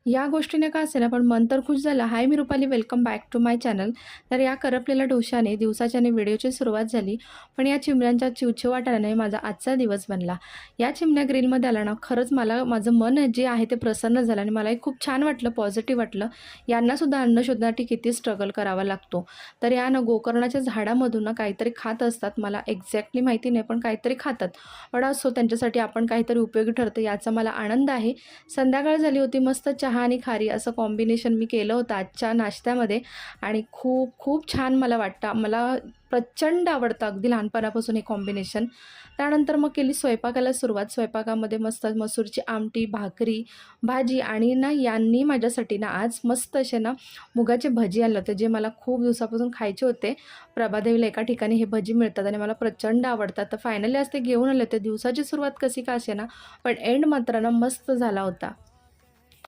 या गोष्टीने का असेना पण मन तर खुश झालं. हाय मी Rupali, welcome back to my channel. तर या करपलेल्या डोशाने दिवसाच्या आणि व्हिडिओची सुरुवात झाली. पण या चिमण्यांच्या चिवचिवाटाने माझा आजचा दिवस बनला. या चिमण्या ग्रिलमध्ये आल्या ना, खरंच मला माझं मन जे आहे ते प्रसन्न झालं आणि मलाही खूप छान वाटलं, पॉझिटिव्ह वाटलं. यांनासुद्धा अन्न शोधण्यासाठी किती स्ट्रगल करावा लागतो. तर या ना गोकर्णाच्या झाडामधून ना काहीतरी खात असतात. मला एक्झॅक्टली माहिती नाही, पण काहीतरी खातात. पण असो, त्यांच्यासाठी आपण काहीतरी उपयोगी ठरतं याचा मला आनंद आहे. संध्याकाळ झाली होती, मस्त चहा आणि खारी असं कॉम्बिनेशन मी केलं होतं आजच्या नाश्त्यामध्ये आणि खूप खूप छान मला वाटतं. मला प्रचंड आवडतं अगदी लहानपणापासून हे कॉम्बिनेशन. त्यानंतर मग केली स्वयंपाकाला सुरुवात. स्वयंपाकामध्ये मस्त मसूरची आमटी, भाकरी, भाजी आणि ना यांनी माझ्यासाठी ना आज मस्त असे ना मुगाचे भजी आणले होते, जे मला खूप दिवसापासून खायचे होते. प्रभादेवीला एका ठिकाणी हे भजी मिळतात आणि मला प्रचंड आवडतात. तर फायनली आज ते घेऊन आले होते. दिवसाची सुरुवात कशी का असेना, पण एंड मात्र ना मस्त झाला होता.